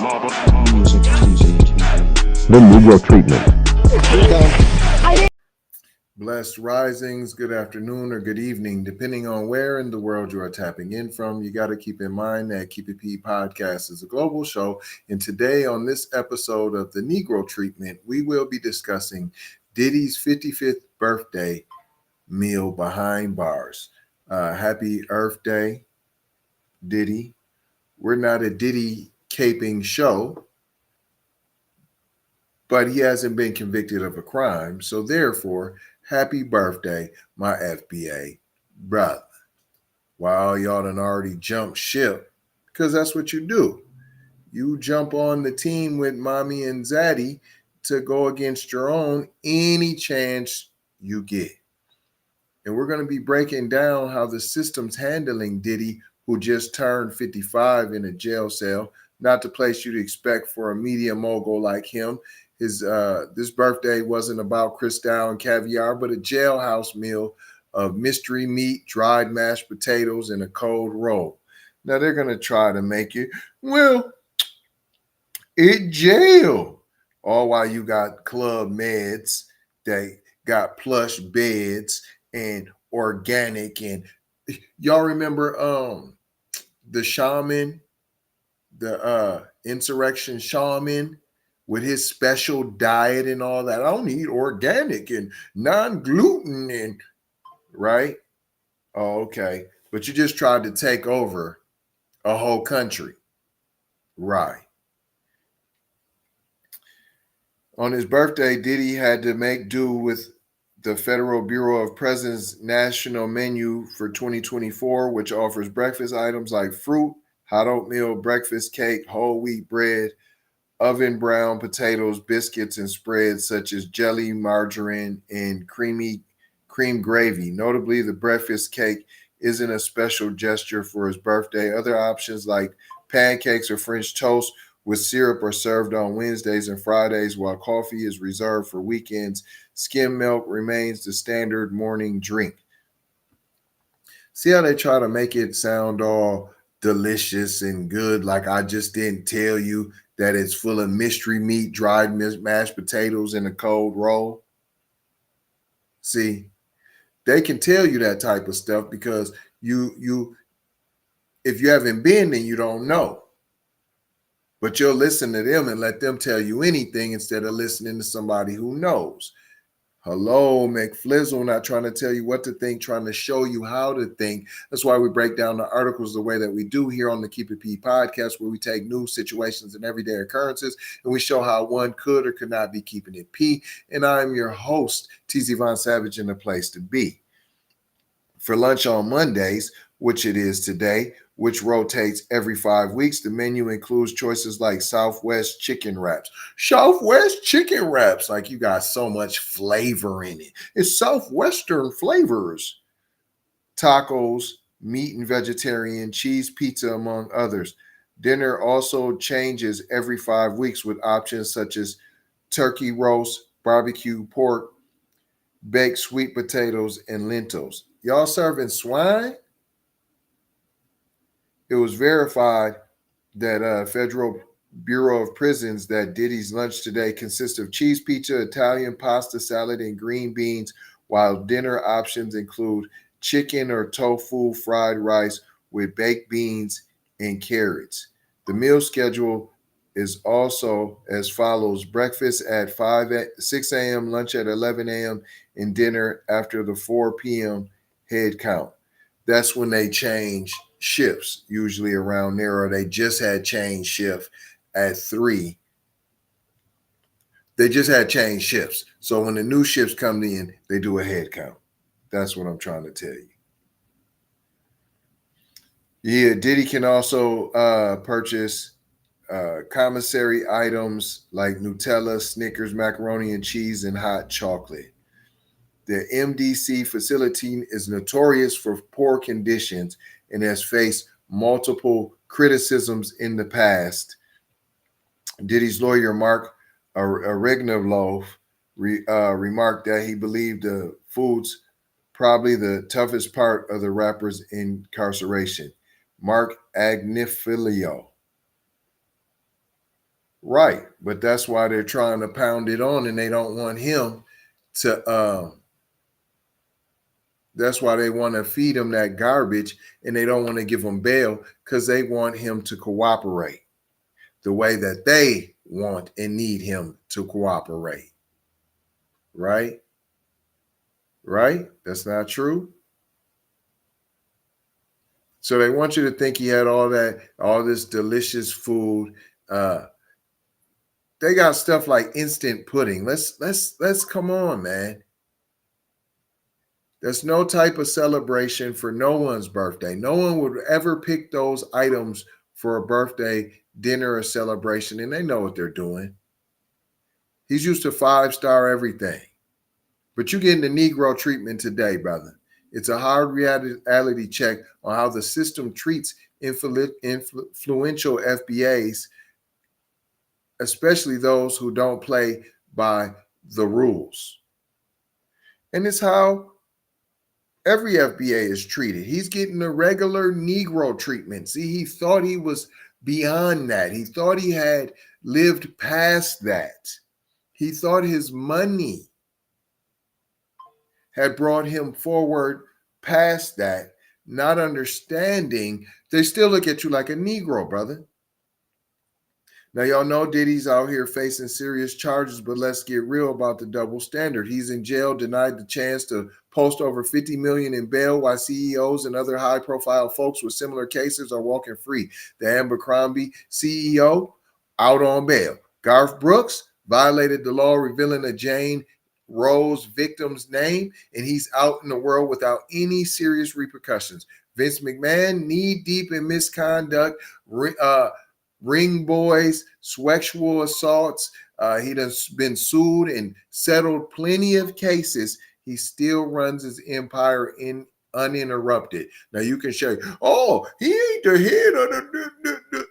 The Negro Treatment. Blessed risings, good afternoon or good evening, depending on where in the world you are tapping in from. You got to keep in mind that Keep It P podcast is a global show. And today, on this episode of The Negro Treatment, we will be discussing Diddy's 55th birthday meal behind bars. Happy Earth Day, Diddy. We're not a Diddy caping show, but he hasn't been convicted of a crime. So therefore, happy birthday, my FBA brother. While y'all done already jumped ship, because that's what you do. You jump on the team with mommy and zaddy to go against your own any chance you get. And we're going to be breaking down how the system's handling Diddy, who just turned 55 in a jail cell. Not the place you'd expect for a media mogul like him. This birthday wasn't about crystal and caviar, but a jailhouse meal of mystery meat, dried mashed potatoes, and a cold roll. Now they're gonna try to make it, well, it jail. All while you got Club Meds, they got plush beds and organic, and y'all remember the shaman, the insurrection shaman, with his special diet and all that. I don't eat organic and non-gluten and right? Oh, okay. But you just tried to take over a whole country. Right. On his birthday, Diddy had to make do with the Federal Bureau of Prisons national menu for 2024, which offers breakfast items like fruit, hot oatmeal, breakfast cake, whole wheat bread, oven brown potatoes, biscuits, and spreads such as jelly, margarine, and cream gravy. Notably, the breakfast cake isn't a special gesture for his birthday. Other options like pancakes or French toast with syrup are served on Wednesdays and Fridays, while coffee is reserved for weekends. Skim milk remains the standard morning drink. See how they try to make it sound all delicious and good, like I just didn't tell you that it's full of mystery meat, dried mashed potatoes, and a cold roll? See, they can tell you that type of stuff because you if you haven't been, then you don't know. But you'll listen to them and let them tell you anything instead of listening to somebody who knows. Hello, McFlizzle, not trying to tell you what to think, trying to show you how to think. That's why we break down the articles the way that we do here on the Keep It P podcast, where we take news situations and everyday occurrences, and we show how one could or could not be keeping it P. And I'm your host, TZ Von Savage, in the place to be. For lunch on Mondays, which it is today, which rotates every 5 weeks, the menu includes choices like Southwest chicken wraps. Southwest chicken wraps, like you got so much flavor in it. It's Southwestern flavors. Tacos, meat and vegetarian, cheese pizza, among others. Dinner also changes every 5 weeks with options such as turkey roast, barbecue pork, baked sweet potatoes, and lentils. Y'all serving swine? It was verified that Federal Bureau of Prisons that Diddy's lunch today consists of cheese pizza, Italian pasta salad, and green beans, while dinner options include chicken or tofu fried rice with baked beans and carrots. The meal schedule is also as follows: breakfast at 6 a.m., lunch at 11 a.m., and dinner after the 4 p.m. head count. That's when they change shifts, usually around there, or they just had change shift at 3. They just had change shifts. So when the new shifts come in, they do a head count. That's what I'm trying to tell you. Yeah, Diddy can also purchase commissary items like Nutella, Snickers, macaroni and cheese, and hot chocolate. The MDC facility is notorious for poor conditions and has faced multiple criticisms in the past. Diddy's lawyer, Mark Arignolov, remarked that he believed the food's probably the toughest part of the rapper's incarceration. Mark Agnifilio Right. But that's why they're trying to pound it on, and they don't want him to that's why they want to feed him that garbage, and they don't want to give him bail because they want him to cooperate the way that they want and need him to cooperate. Right? Right? That's not true. So they want you to think he had all this delicious food. Uh, they got stuff like instant pudding. Let's come on, man. There's no type of celebration for no one's birthday. No one would ever pick those items for a birthday dinner or celebration, and they know what they're doing. He's used to 5-star everything. But you're getting the Negro treatment today, brother. It's a hard reality check on how the system treats influential FBAs, especially those who don't play by the rules. And it's how every FBA is treated. He's getting the regular Negro treatment. See, he thought he was beyond that. He thought he had lived past that. He thought his money had brought him forward past that, not understanding they still look at you like a Negro, brother. Now, y'all know Diddy's out here facing serious charges, but let's get real about the double standard. He's in jail, denied the chance to post over $50 million in bail, while CEOs and other high-profile folks with similar cases are walking free. The Abercrombie CEO out on bail. Garth Brooks violated the law, revealing a Jane Rose victim's name, and he's out in the world without any serious repercussions. Vince McMahon, knee-deep in misconduct, ring boys, sexual assaults. He has been sued and settled plenty of cases. He still runs his empire uninterrupted. Now you can say, "Oh, he ain't the head of the."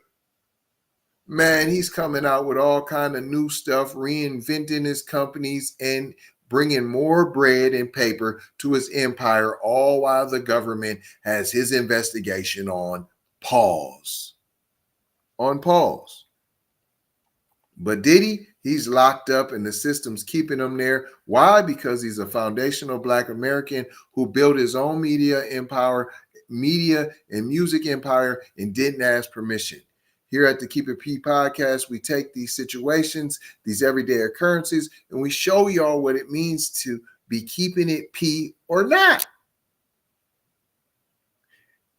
Man, he's coming out with all kind of new stuff, reinventing his companies and bringing more bread and paper to his empire, all while the government has his investigation on pause. On pause. But Diddy, he's locked up and the system's keeping him there. Why? Because he's a foundational Black American who built his own media and music empire and didn't ask permission. Here at the Keep It P podcast, we take these situations, these everyday occurrences, and we show y'all what it means to be keeping it P or not.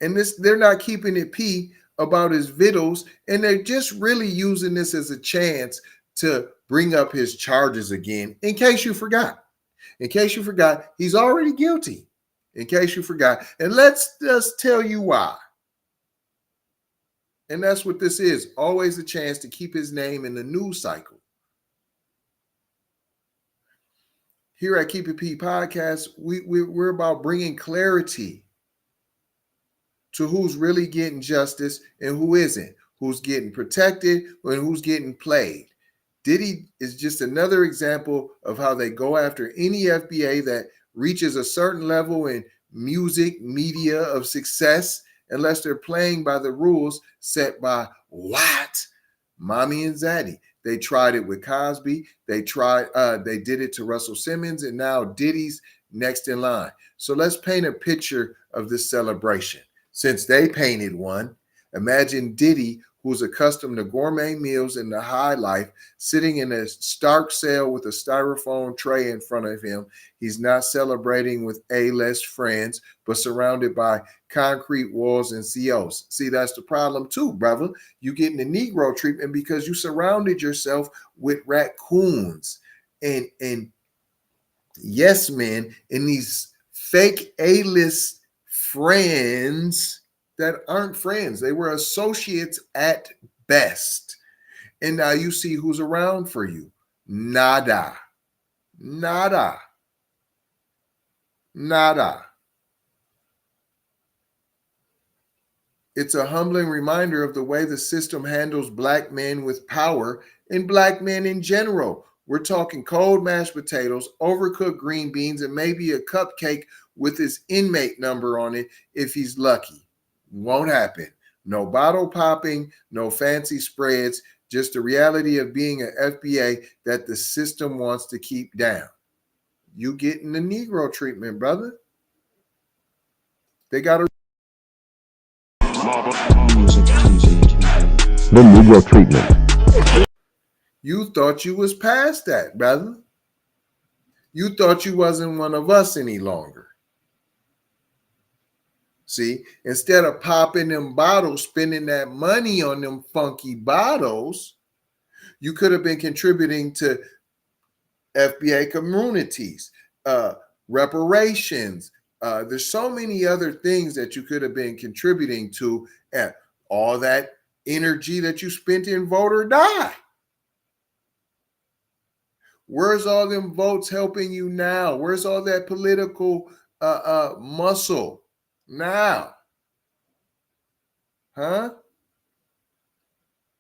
And they're not keeping it P about his vittles, and they're just really using this as a chance to bring up his charges again. In case you forgot, he's already guilty. In case you forgot, and let's just tell you why. And that's what this is, always a chance to keep his name in the news cycle. Here at Keep It P podcast, we're about bringing clarity to who's really getting justice and who isn't, who's getting protected and who's getting played. Diddy is just another example of how they go after any FBA that reaches a certain level in music, media of success, unless they're playing by the rules set by what? Mommy and Zaddy. They tried it with Cosby. They did it to Russell Simmons, and now Diddy's next in line. So let's paint a picture of this celebration. Since they painted one, imagine Diddy, who's accustomed to gourmet meals and the high life, sitting in a stark cell with a styrofoam tray in front of him. He's not celebrating with A-list friends, but surrounded by concrete walls and COs. See, that's the problem too, brother. You getting the Negro treatment because you surrounded yourself with raccoons and yes men and these fake A-list friends that aren't friends. They were associates at best. And now you see who's around for you. Nada. Nada. Nada. It's a humbling reminder of the way the system handles Black men with power and Black men in general. We're talking cold mashed potatoes, overcooked green beans, and maybe a cupcake with his inmate number on it if he's lucky. Won't happen. No bottle popping, no fancy spreads, just the reality of being an FBA that the system wants to keep down. You getting the Negro treatment, brother. They got to. The Negro treatment. You thought you was past that, brother. You thought you wasn't one of us any longer. See, instead of popping them bottles, spending that money on them funky bottles, you could have been contributing to FBA communities, reparations. There's so many other things that you could have been contributing to, and all that energy that you spent in vote or die. Where's all them votes helping you now? Where's all that political muscle now? Huh?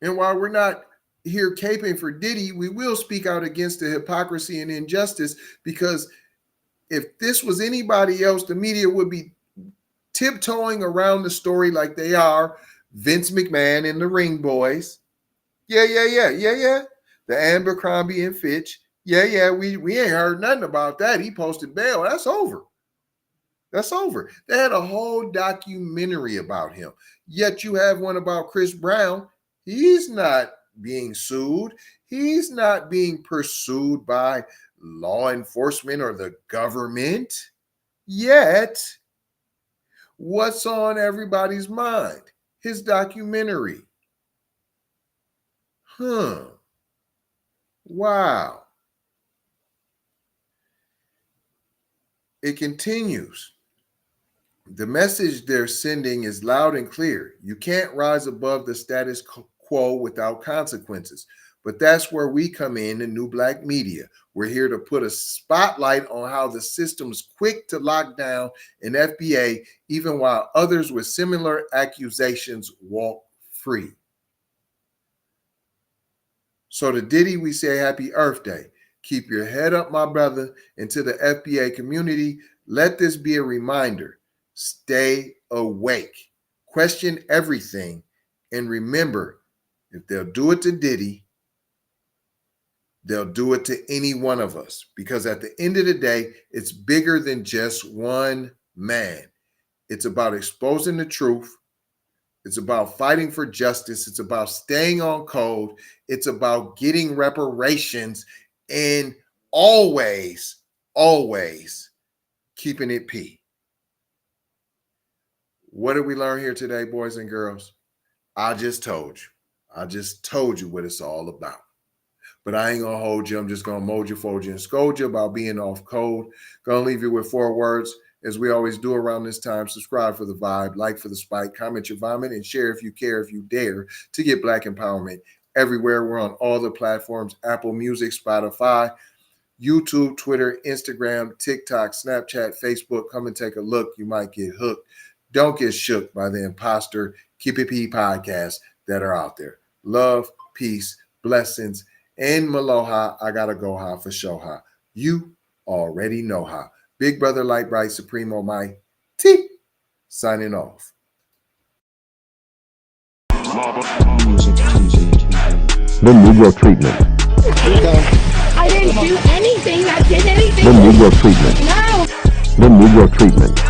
And while we're not here caping for Diddy, we will speak out against the hypocrisy and injustice, because if this was anybody else, the media would be tiptoeing around the story like they are. Vince McMahon and the Ring Boys. Yeah. The Abercrombie and Fitch. Yeah, we ain't heard nothing about that. He posted bail. That's over. That's over. They had a whole documentary about him. Yet you have one about Chris Brown. He's not being sued. He's not being pursued by law enforcement or the government. Yet, what's on everybody's mind? His documentary. Wow. It continues. The message they're sending is loud and clear. You can't rise above the status quo without consequences. But that's where we come in, the New Black Media. We're here to put a spotlight on how the system's quick to lock down an FBA, even while others with similar accusations walk free. So to Diddy, we say happy Earth Day. Keep your head up, my brother, and to the FBA community, let this be a reminder. Stay awake. Question everything. And remember, if they'll do it to Diddy, they'll do it to any one of us. Because at the end of the day, it's bigger than just one man. It's about exposing the truth. It's about fighting for justice. It's about staying on code. It's about getting reparations and always keeping it P. What did we learn here today, boys and girls? I just told you. I just told you what it's all about. But I ain't going to hold you. I'm just going to mold you, fold you, and scold you about being off code. Going to leave you with 4 words, as we always do around this time. Subscribe for the vibe, like for the spike, comment your vomit, and share if you care, if you dare, to get Black empowerment everywhere. We're on all the platforms: Apple Music, Spotify, YouTube, Twitter, Instagram, TikTok, Snapchat, Facebook. Come and take a look. You might get hooked. Don't get shook by the imposter Keep It P podcasts that are out there. Love, peace, blessings, and Maloha. I gotta go ha for show ha. You already know how. Big Brother Light Bright Supremo Mighty signing off. The Negro treatment. I didn't do anything that did anything. The Negro treatment. No. The Negro treatment.